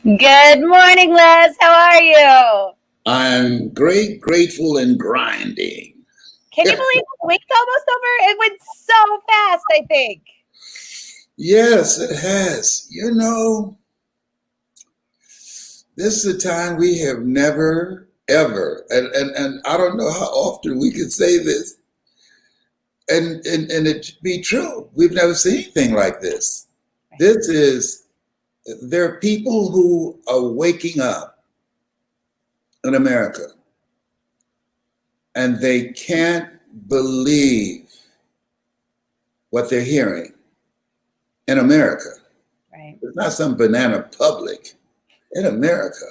Good morning, Les. How are you? I'm great, grateful, and grinding. Can you believe the week's almost over? It went so fast, I think. Yes, it has. This is a time we have never, ever, and I don't know how often we can say this, and it be true. We've never seen anything like this. There are people who are waking up in America, and they can't believe what they're hearing in America. Right. It's not some banana public in America.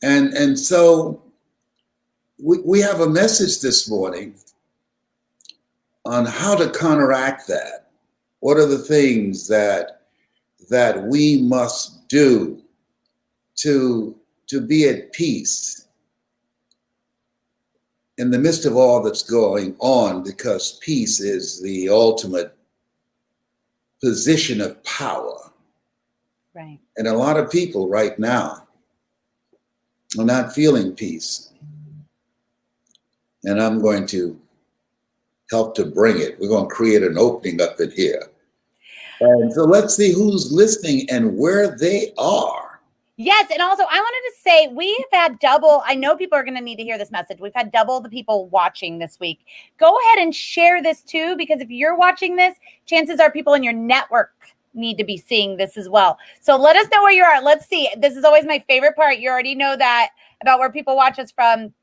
And so we have a message this morning on how to counteract that. What are the things that we must do to be at peace in the midst of all that's going on, because peace is the ultimate position of power. Right. And a lot of people right now are not feeling peace. And I'm going to help to bring it. We're going to create an opening up in here. And so let's see who's listening and where they are. Yes, and also I wanted to say we've had double, I know people are going to need to hear this message. We've had double the people watching this week. Go ahead and share this too, because if you're watching this, chances are people in your network need to be seeing this as well. So let us know where you are. Let's see. This is always my favorite part. You already know that about where people watch us from.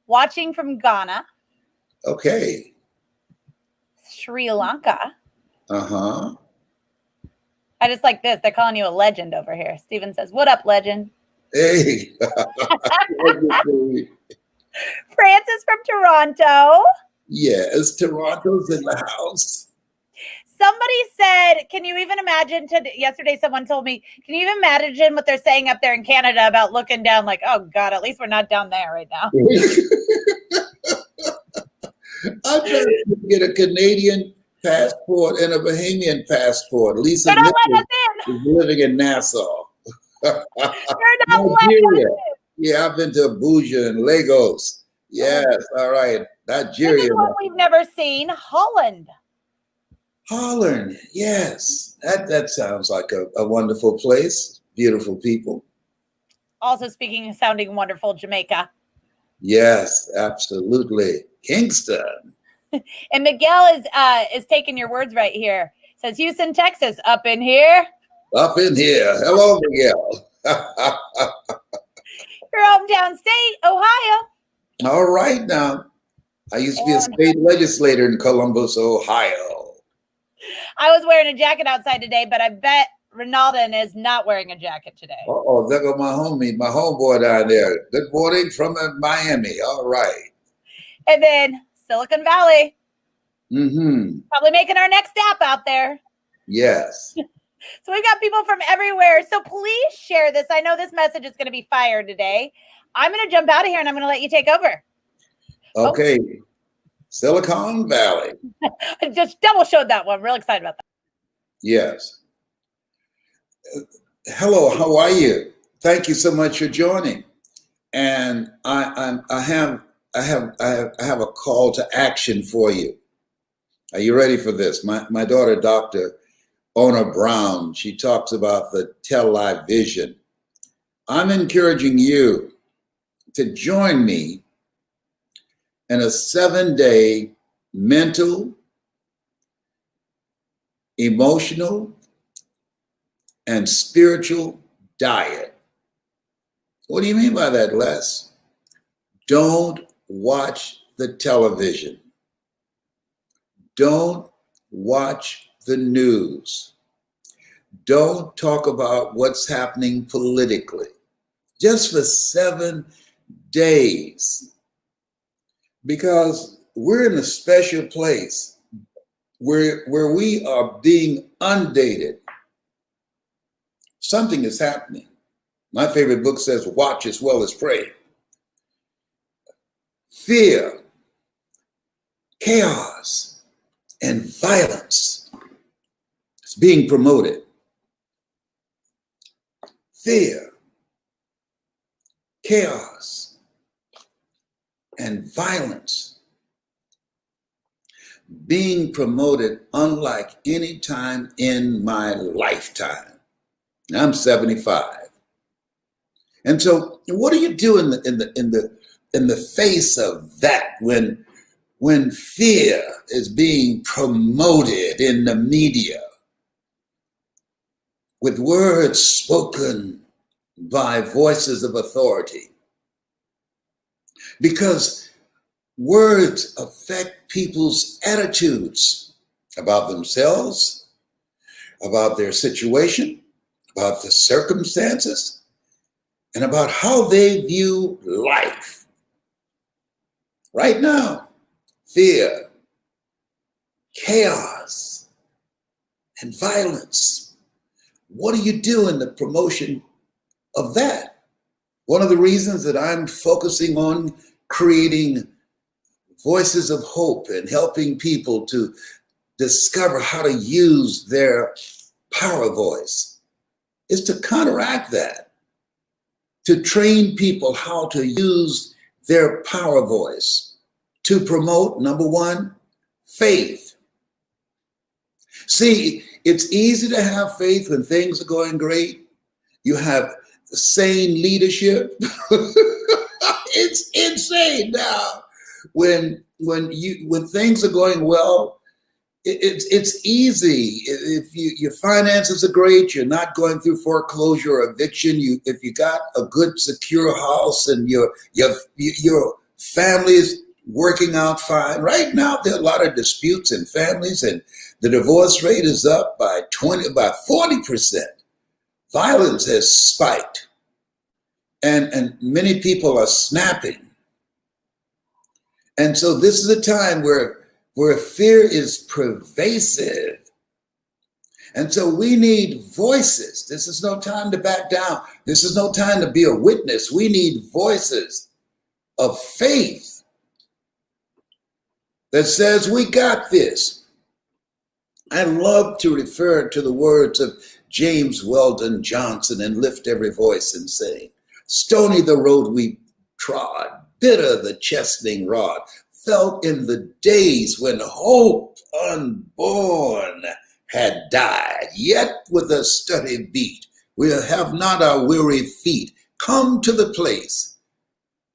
Watching from Ghana. Okay. Sri Lanka. Uh-huh. I just like this. They're calling you a legend over here. Steven says, "What up, legend?" Hey. Francis from Toronto. Yes, Toronto's in the house. Somebody said, can you even imagine, yesterday someone told me, can you even imagine what they're saying up there in Canada about looking down like, oh God, at least we're not down there right now. I'm trying to get a Canadian passport and a Bahamian passport. Lisa They're not letting us in. is living in Nassau. They're not letting us in. Yeah, I've been to Abuja and Lagos. Yes, all right. Nigeria. This is what we've never seen. Holland. Holland, yes. That sounds like a wonderful place. Beautiful people. Also sounding wonderful, Jamaica. Yes, absolutely. Kingston. And Miguel is taking your words right here. Says Houston, Texas, up in here. Up in here. Hello, Miguel. Your hometown state, Ohio. All right now. I used to be a state legislator in Columbus, Ohio. I was wearing a jacket outside today, but I bet Renalden is not wearing a jacket today. Oh, there go my homeboy down there. Good morning from Miami. All right. And then Silicon Valley. Mm-hmm. Probably making our next stop out there. Yes. So we've got people from everywhere. So please share this. I know this message is going to be fired today. I'm going to jump out of here and I'm going to let you take over. Okay. Oh. Silicon Valley. I just double showed that one. Real excited about that. Yes. Hello, how are you? Thank you so much for joining. And I have a call to action for you. Are you ready for this? My daughter, Dr. Ona Brown, she talks about the television. I'm encouraging you to join me in a 7-day mental, emotional, and spiritual diet. What do you mean by that, Les? Don't watch the television. Don't watch the news. Don't talk about what's happening politically. Just for 7 days. Because we're in a special place where we are being inundated. Something is happening. My favorite book says, watch as well as pray. Fear, chaos, and violence is being promoted. fear, chaos, and violence being promoted unlike any time in my lifetime. I'm 75. And so what do you do in the face of that when fear is being promoted in the media with words spoken by voices of authority? Because words affect people's attitudes about themselves, about their situation, about the circumstances, and about how they view life. Right now, fear, chaos, and violence. What do you do in the promotion of that? One of the reasons that I'm focusing on creating voices of hope and helping people to discover how to use their power voice is to counteract that, to train people how to use their power voice to promote, number one, faith. See, it's easy to have faith when things are going great. You have sane leadership. It's insane now. When things are going well, it's easy. If your finances are great, you're not going through foreclosure or eviction. If you got a good secure house and your family is working out fine. Right now, there are a lot of disputes in families, and the divorce rate is up by 40%. Violence has spiked, and many people are snapping. And so this is a time where fear is pervasive. And so we need voices. This is no time to back down. This is no time to be a witness. We need voices of faith that says, we got this. I love to refer to the words of James Weldon Johnson and lift every voice and say, stony the road we trod, bitter the chastening rod, felt in the days when hope unborn had died. Yet with a steady beat, we have not our weary feet come to the place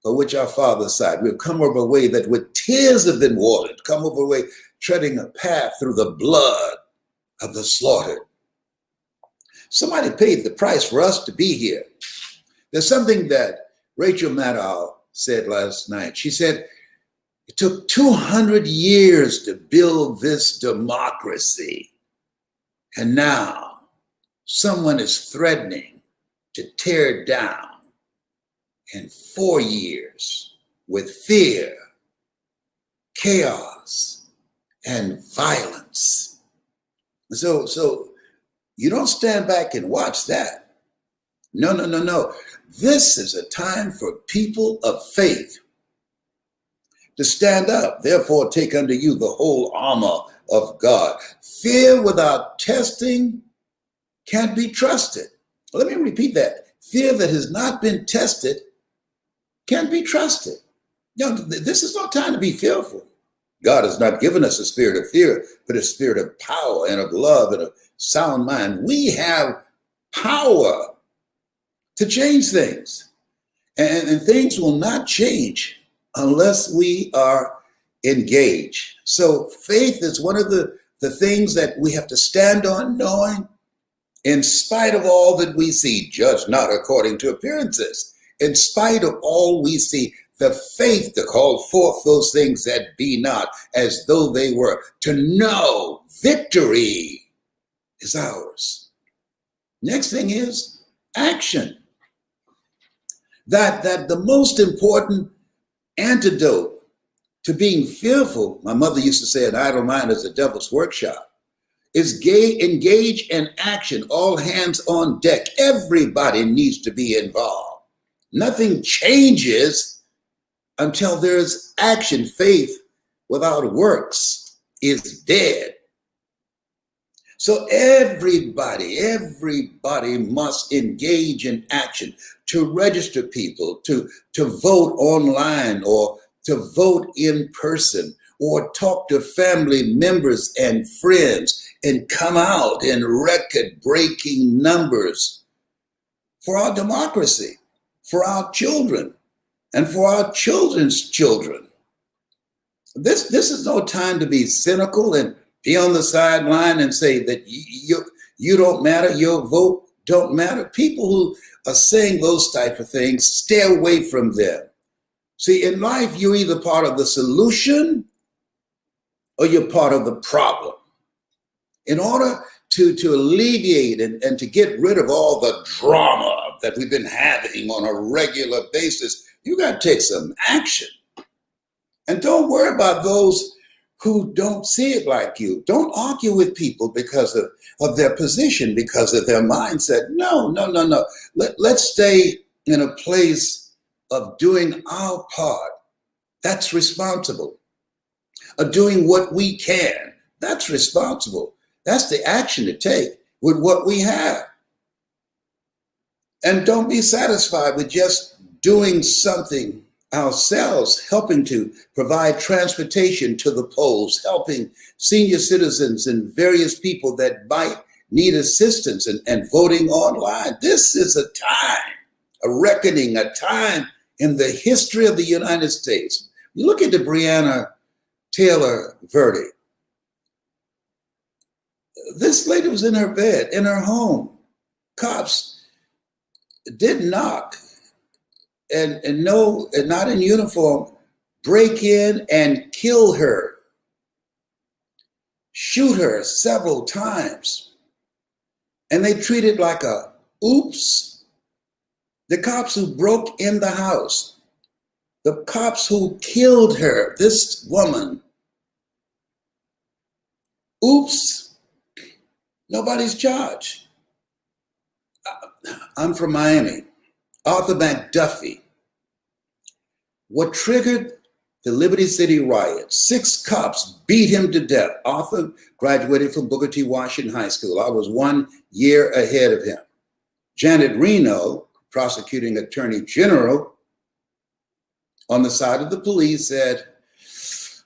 for which our Father sighed. We've come over a way that with tears have been watered, come over a way treading a path through the blood of the slaughtered. Somebody paid the price for us to be here. There's something that Rachel Maddow said last night. She said, it took 200 years to build this democracy. And now someone is threatening to tear it down in 4 years with fear, chaos, and violence. So you don't stand back and watch that. No. This is a time for people of faith to stand up. Therefore, take unto you the whole armor of God. Fear without testing can't be trusted. Let me repeat that. Fear that has not been tested can't be trusted. No, this is no time to be fearful. God has not given us a spirit of fear, but a spirit of power and of love and of sound mind. We have power to change things. And things will not change unless we are engaged. So faith is one of the things that we have to stand on, knowing in spite of all that we see, judge not according to appearances. In spite of all we see, the faith to call forth those things that be not as though they were, to know victory is ours. Next thing is action. That the most important antidote to being fearful, my mother used to say, an idle mind is a devil's workshop, is engage in action, all hands on deck. Everybody needs to be involved. Nothing changes until there's action. Faith without works is dead. So everybody must engage in action to register people, to vote online or to vote in person or talk to family members and friends and come out in record-breaking numbers for our democracy, for our children, and for our children's children. This is no time to be cynical and be on the sideline and say that you don't matter, your vote don't matter. People who are saying those type of things, stay away from them. See, in life, you're either part of the solution or you're part of the problem. In order to alleviate and to get rid of all the drama that we've been having on a regular basis, you got to take some action. And don't worry about those who don't see it like you. Don't argue with people because of their position, because of their mindset. No. Let's stay in a place of doing our part. That's responsible. Of doing what we can. That's responsible. That's the action to take with what we have. And don't be satisfied with just doing something ourselves, helping to provide transportation to the polls, helping senior citizens and various people that might need assistance and voting online. This is a time, a reckoning, a time in the history of the United States. You look at the Breonna Taylor verdict. This lady was in her bed, in her home. Cops did knock and not in uniform, break in and kill her, shoot her several times. And they treat it like a oops. The cops who broke in the house, the cops who killed her, this woman, oops, nobody's charged. I'm from Miami. Arthur McDuffie. What triggered the Liberty City riot? 6 cops beat him to death. Arthur graduated from Booker T. Washington High School. I was 1 year ahead of him. Janet Reno, prosecuting attorney general, on the side of the police said,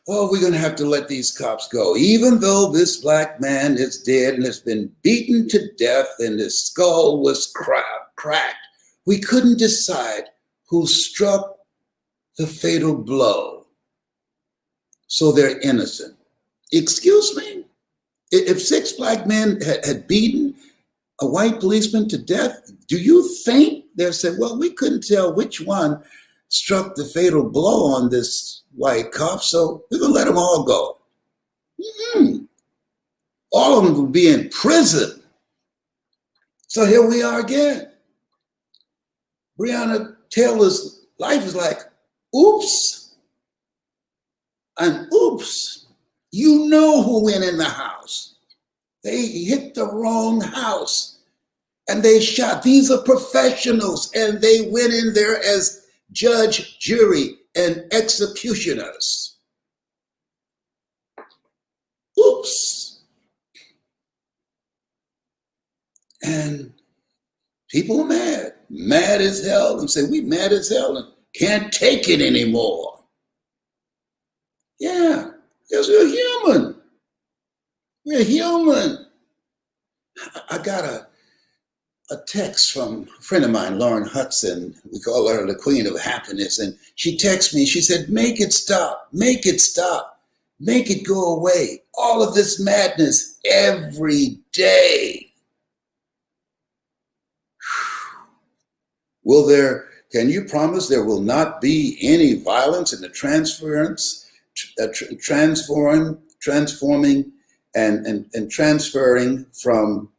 oh, we're going to have to let these cops go. Even though this black man is dead and has been beaten to death and his skull was cracked, we couldn't decide who struck the fatal blow. So they're innocent. Excuse me? If 6 black men had beaten a white policeman to death, do you think they'll say, well, we couldn't tell which one struck the fatal blow on this white cop, so we're going to let them all go. All of them will be in prison. So here we are again. Breonna Taylor's life is like, oops, and oops. You know who went in the house. They hit the wrong house and they shot. These are professionals and they went in there as judge, jury, and executioners. Oops. And people are mad as hell, and say, we mad as hell and can't take it anymore. Yeah, because we're human. We're human. I got a text from a friend of mine, Lauren Hudson. We call her the Queen of Happiness. And she texted me, she said, make it stop, make it stop, make it go away. All of this madness every day. Can you promise there will not be any violence in the transforming and transferring from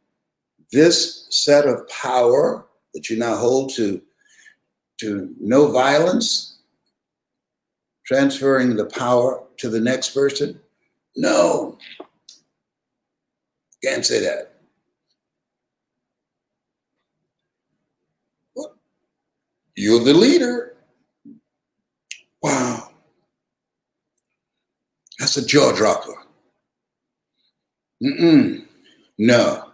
this set of power that you now hold to no violence, transferring the power to the next person? No, can't say that. You're the leader. Wow. That's a jaw dropper. No.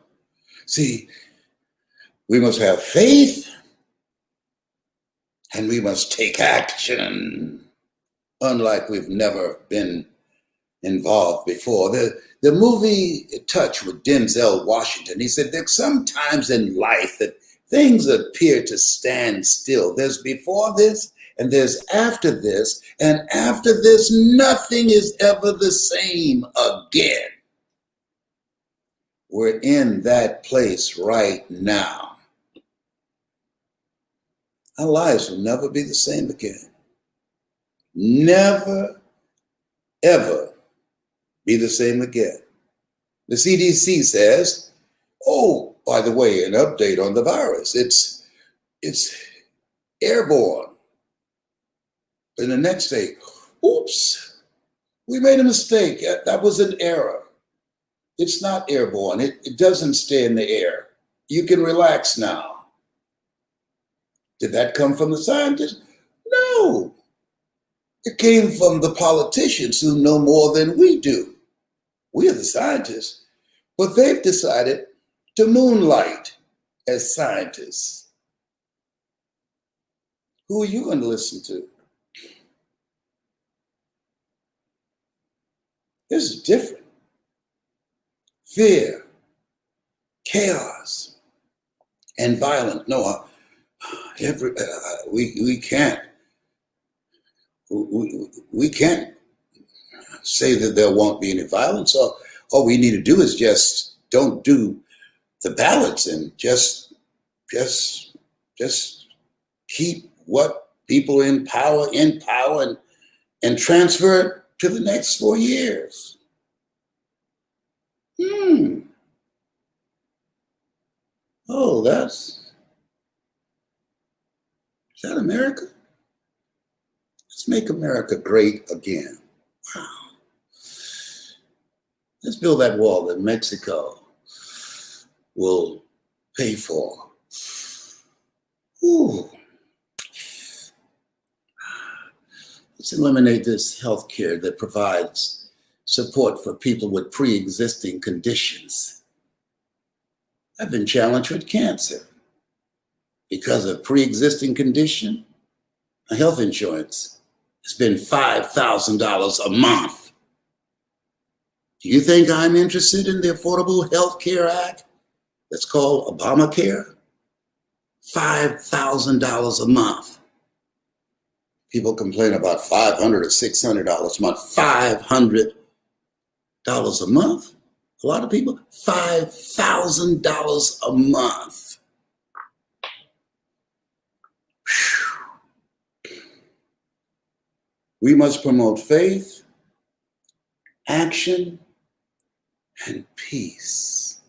See, we must have faith and we must take action, unlike we've never been involved before. The movie Touch with Denzel Washington, he said there's sometimes in life that things appear to stand still. There's before this and there's after this, and after this, nothing is ever the same again. We're in that place right now. Our lives will never be the same again. Never, ever be the same again. The CDC says, oh, by the way, an update on the virus. It's airborne. And the next day, oops, we made a mistake. That was an error. It's not airborne. It doesn't stay in the air. You can relax now. Did that come from the scientists? No. It came from the politicians who know more than we do. We are the scientists, but they've decided to moonlight as scientists. Who are you going to listen to? This is different. Fear, chaos, and violence. No, we can't. We can't say that there won't be any violence. All we need to do is just don't do the ballots and just keep what people in power and transfer it to the next 4 years. Oh, is that America? Let's make America great again. Wow. Let's build that wall that Mexico will pay for. Ooh. Let's eliminate this health care that provides support for people with pre-existing conditions. I've been challenged with cancer because of pre-existing condition. My health insurance has been $5,000 a month. Do you think I'm interested in the Affordable Health Care Act that's called Obamacare? $5,000 a month. People complain about $500 or $600 a month. $500 a month? A lot of people, $5,000 a month. Whew. We must promote faith, action, and peace.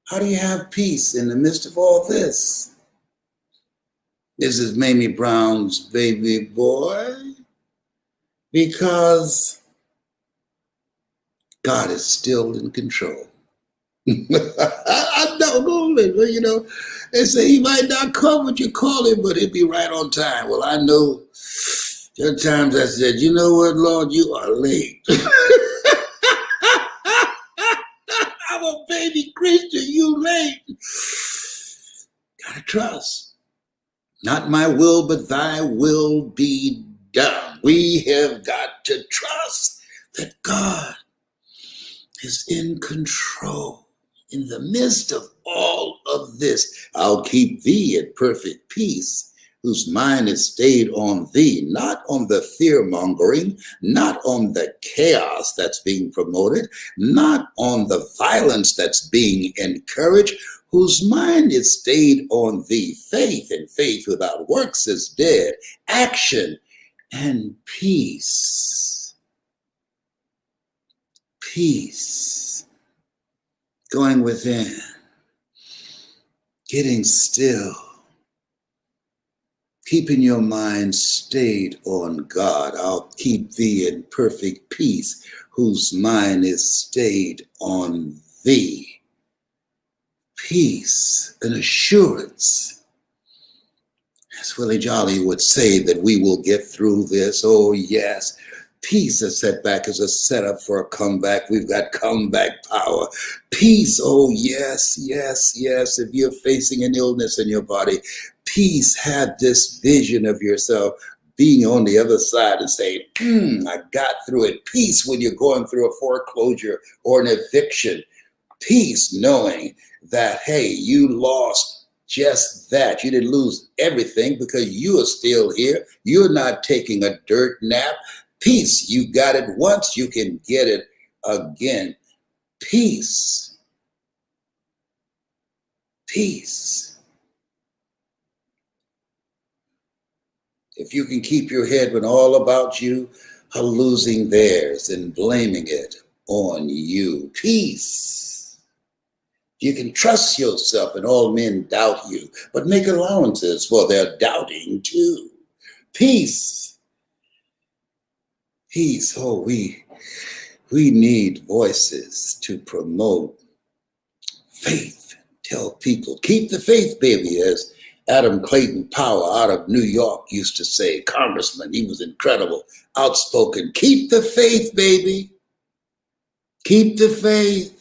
How do you have peace in the midst of all this? This is Mamie Brown's baby boy, because God is still in control. I know, you know, they say he might not come when you call him, but he'll be right on time. Well, I know there are times I said, you know what, Lord, you are late. I'm a baby Christian, you late. Gotta trust. Not my will, but thy will be done. We have got to trust that God is in control. In the midst of all of this, I'll keep thee at perfect peace, whose mind is stayed on thee, not on the fear-mongering, not on the chaos that's being promoted, not on the violence that's being encouraged, whose mind is stayed on thee. Faith, and faith without works is dead. Action and peace. Peace. Going within. Getting still. Keeping your mind stayed on God. I'll keep thee in perfect peace, whose mind is stayed on thee. Peace, an assurance. As Willie Jolly would say, that we will get through this. Oh, yes, Peace, a setback is a setup for a comeback. We've got comeback power. Peace, oh yes, yes, yes. If you're facing an illness in your body, peace, have this vision of yourself being on the other side and saying, I got through it. Peace when you're going through a foreclosure or an eviction. Peace knowing that, hey, you lost just that. You didn't lose everything because you are still here. You're not taking a dirt nap. Peace, you got it once, you can get it again. Peace. Peace. If you can keep your head when all about you are losing theirs and blaming it on you. Peace. You can trust yourself and all men doubt you, but make allowances for their doubting too. Peace. Peace. Oh, we need voices to promote faith. Tell people, keep the faith, baby, as Adam Clayton Powell out of New York used to say, congressman, he was incredible, outspoken. Keep the faith, baby. Keep the faith.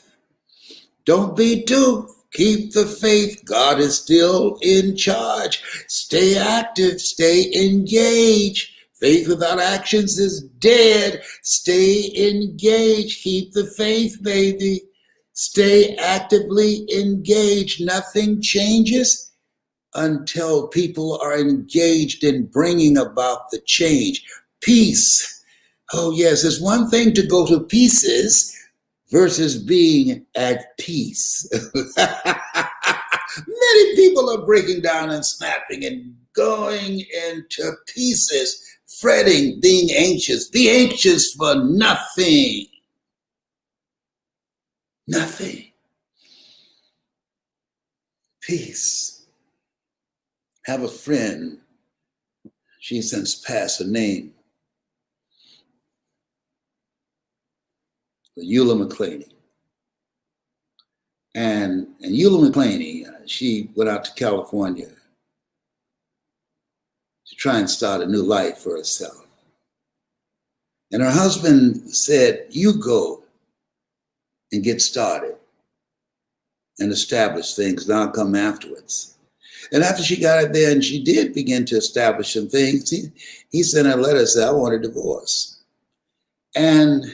Don't be duped. Keep the faith. God is still in charge. Stay active. Stay engaged. Faith without actions is dead. Stay engaged. Keep the faith, baby. Stay actively engaged. Nothing changes until people are engaged in bringing about the change. Peace. Oh, yes, it's one thing to go to pieces versus being at peace. Many people are breaking down and snapping and going into pieces, fretting, being anxious. Be anxious for nothing. Nothing. Peace. Have a friend. She's since passed her name. Eula McClaney. And Eula McClaney, she went out to California to try and start a new life for herself. And her husband said, you go and get started and establish things, and I'll come afterwards. And after she got it there and she did begin to establish some things, he sent her a letter saying, I want a divorce. And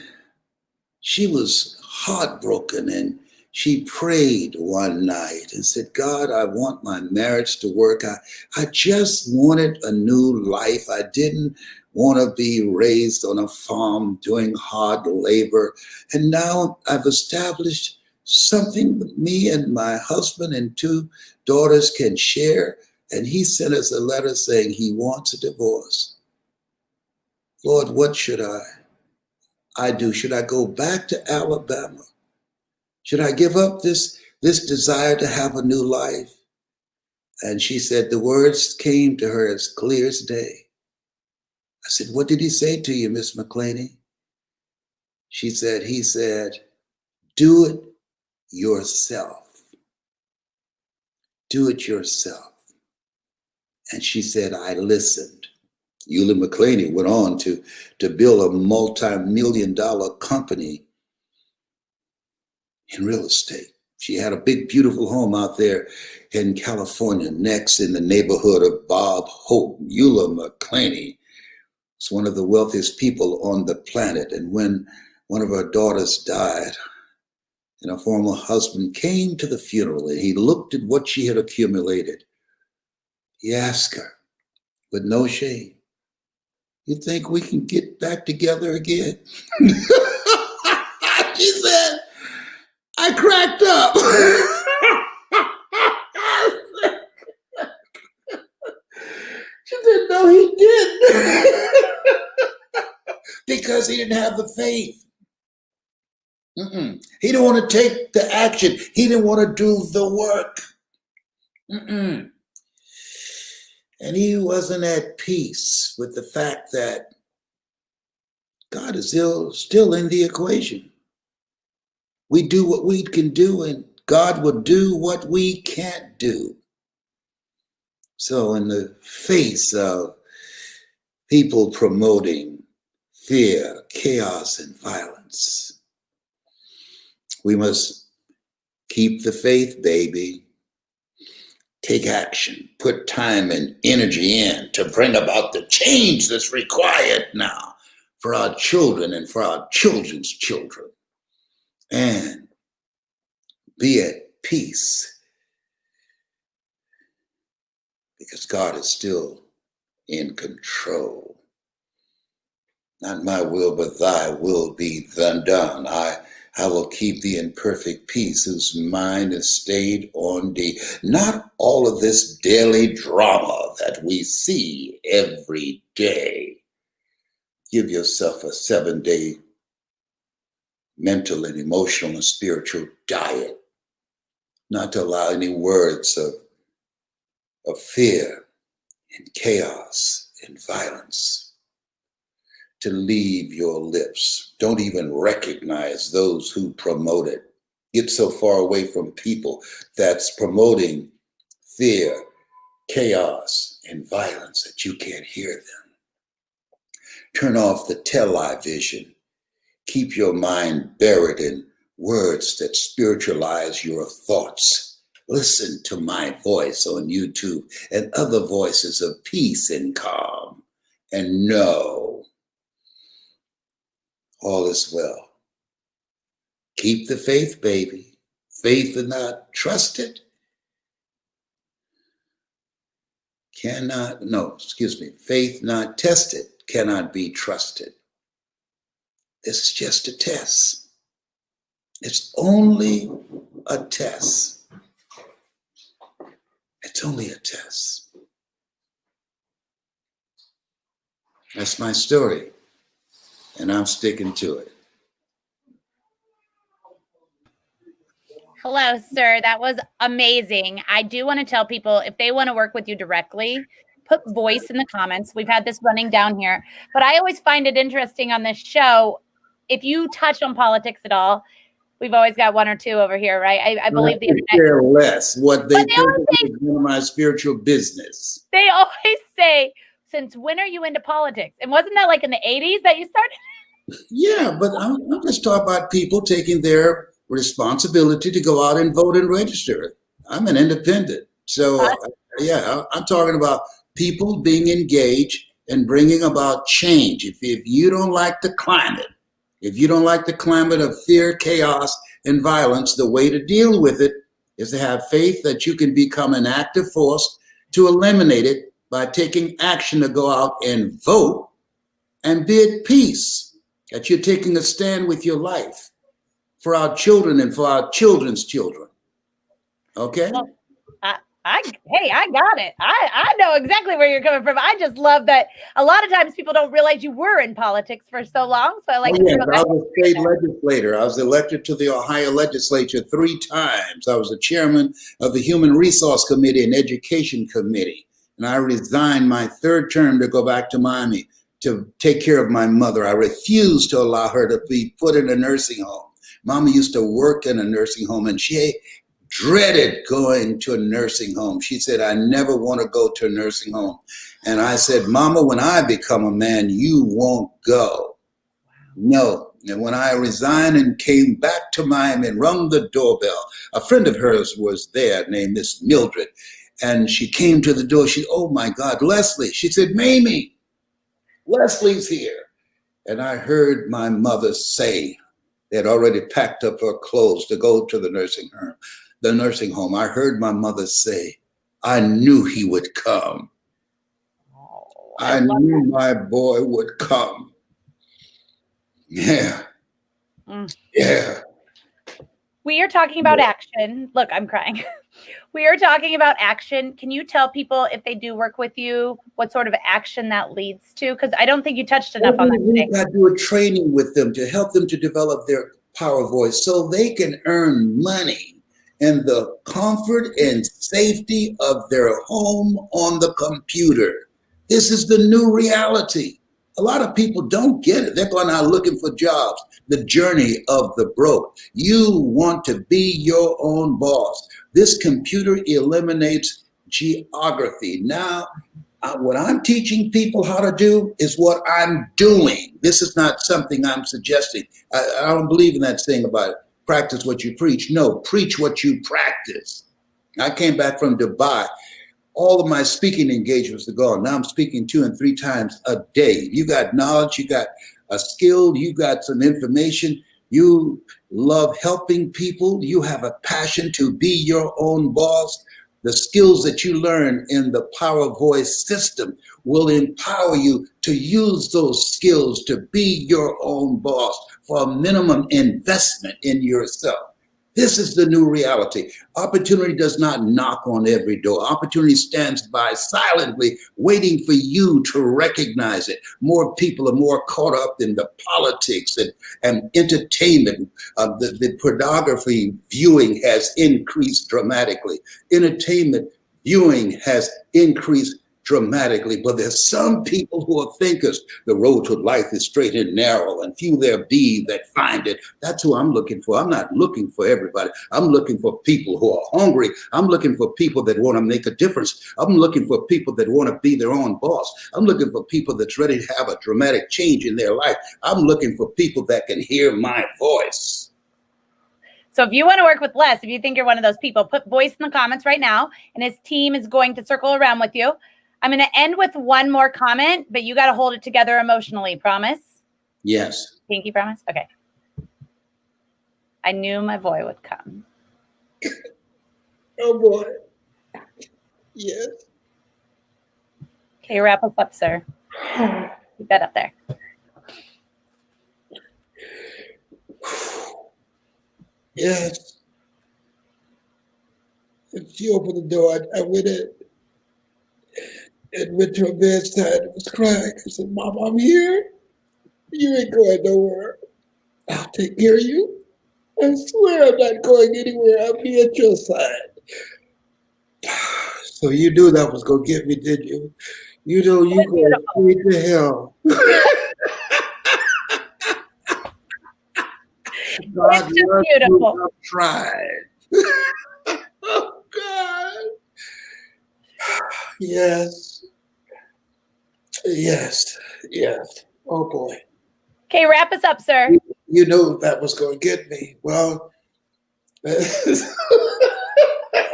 she was heartbroken, and she prayed one night and said, God, I want my marriage to work. I just wanted a new life. I didn't want to be raised on a farm doing hard labor. And now I've established something that me and my husband and 2 daughters can share. And he sent us a letter saying he wants a divorce. Lord, what should I do? Should I go back to Alabama? Should I give up this desire to have a new life? And she said, the words came to her as clear as day. I said, what did he say to you, Miss McClaney? He said, do it yourself. Do it yourself. And she said, I listened. Eula McClaney went on to build a multi-million-dollar company in real estate. She had a big, beautiful home out there in California, next in the neighborhood of Bob Hope. Eula McClaney was one of the wealthiest people on the planet. And when one of her daughters died, and her former husband came to the funeral and he looked at what she had accumulated, he asked her with no shame, you think we can get back together again? She said, I cracked up. She said, no, he didn't. Because he didn't have the faith. He didn't want to take the action. He didn't want to do the work. And he wasn't at peace with the fact that God is still in the equation. We do what we can do, and God will do what we can't do. So in the face of people promoting fear, chaos, and violence. We must keep the faith, baby. Take action, put time and energy in to bring about the change that's required now for our children and for our children's children. And be at peace, because God is still in control. Not my will, but thy will be done. I will keep thee in perfect peace, whose mind is stayed on thee. Not all of this daily drama that we see every day. Give yourself a 7-day mental and emotional and spiritual diet, not to allow any words of fear and chaos and violence to leave your lips. Don't even recognize those who promote it. Get so far away from people that's promoting fear, chaos, and violence that you can't hear them. Turn off the television. Keep your mind buried in words that spiritualize your thoughts. Listen to my voice on YouTube and other voices of peace and calm. And know all is well. Keep the faith, baby. Faith and not trusted faith not tested cannot be trusted. This is just a test. It's only a test. It's only a test. That's my story, and I'm sticking to it. Hello, sir. That was amazing. I do want to tell people, if they want to work with you directly, put voice in the comments. We've had this running down here, but I always find it interesting on this show. If you touch on politics at all, we've always got one or two over here, right? I believe the internet. Care less what they think is none of my spiritual business. They always say, since when are you into politics? And wasn't that like in the 80s that you started? Yeah, but I'm just talking about people taking their responsibility to go out and vote and register. I'm an independent. So, I'm talking about people being engaged and bringing about change. If you don't like the climate, if you don't like the climate of fear, chaos, and violence, the way to deal with it is to have faith that you can become an active force to eliminate it by taking action to go out and vote, and be at peace that you're taking a stand with your life for our children and for our children's children. Okay? Well, I got it. I know exactly where you're coming from. I just love that a lot of times people don't realize you were in politics for so long. So I like I was a state legislator. I was elected to the Ohio legislature 3 times. I was the chairman of the Human Resource Committee and Education Committee. And I resigned my 3rd term to go back to Miami to take care of my mother. I refused to allow her to be put in a nursing home. Mama used to work in a nursing home, and she dreaded going to a nursing home. She said, I never want to go to a nursing home. And I said, Mama, when I become a man, you won't go. No. And when I resigned and came back to Miami and rung the doorbell, a friend of hers was there named Miss Mildred. And she came to the door. Oh my God, Leslie. She said, Mamie, Leslie's here. And I heard my mother say, they had already packed up her clothes to go to the nursing home. I heard my mother say, I knew he would come. I knew my boy would come. Yeah. Yeah. We are talking about action. Look, I'm crying. We are talking about action. Can you tell people, if they do work with you, what sort of action that leads to? Because I don't think you touched enough on that today. I do a training with them to help them to develop their power voice so they can earn money in the comfort and safety of their home on the computer. This is the new reality. A lot of people don't get it. They're going out looking for jobs. The journey of the broke. You want to be your own boss. This computer eliminates geography. Now, What I'm teaching people how to do is what I'm doing. This is not something I'm suggesting. I don't believe in that saying about practice what you preach. No, preach what you practice. I came back from Dubai. All of my speaking engagements are gone. Now I'm speaking 2 and 3 times a day. You got knowledge, you got a skill, you got some information. You love helping people. You have a passion to be your own boss. The skills that you learn in the Power Voice system will empower you to use those skills to be your own boss for a minimum investment in yourself. This is the new reality. Opportunity does not knock on every door. Opportunity stands by silently, waiting for you to recognize it. More people are more caught up in the politics and entertainment. The pornography viewing has increased dramatically. Entertainment viewing has increased dramatically, but there's some people who are thinkers. The road to life is straight and narrow, and few there be that find it. That's who I'm looking for. I'm not looking for everybody. I'm looking for people who are hungry. I'm looking for people that want to make a difference. I'm looking for people that want to be their own boss. I'm looking for people that's ready to have a dramatic change in their life. I'm looking for people that can hear my voice. So if you want to work with Les, if you think you're one of those people, put voice in the comments right now, and his team is going to circle around with you. I'm going to end with one more comment, but you got to hold it together emotionally. Promise? Yes. Pinky promise? Okay. I knew my boy would come. Oh, boy. Yes. Okay, wrap us up, sir. Keep that up there. Yes. And she opened the door. I went in and went to her bedside and was crying. I said, Mom, I'm here. You ain't going nowhere. I'll take care of you. I swear I'm not going anywhere. I'll be at your side. So you knew that was going to get me, didn't you? You know you going to hell. God It's just beautiful. You, I've tried. Oh, God. Yes. Yes. Yes. Oh, boy. Okay, wrap us up, sir. You know that was going to get me. Well,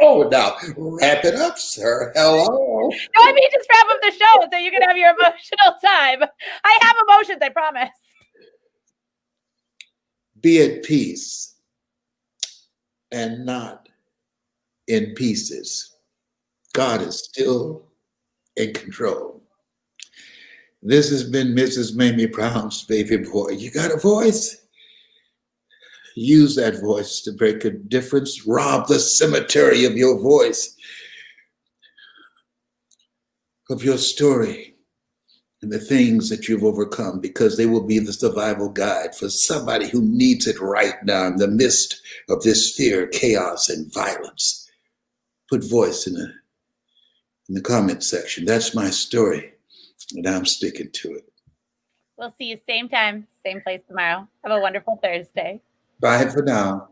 oh, now wrap it up, sir. Hello. No, I mean just wrap up the show so you can have your emotional time. I have emotions, I promise. Be at peace and not in pieces. God is still in control. This has been Mrs. Mamie Brown's baby boy. You got a voice? Use that voice to make a difference. Rob the cemetery of your voice, of your story, and the things that you've overcome, because they will be the survival guide for somebody who needs it right now in the midst of this fear, chaos, and violence. Put voice in the comment section. That's my story, and I'm sticking to it. We'll see you same time, same place tomorrow. Have a wonderful Thursday. Bye for now.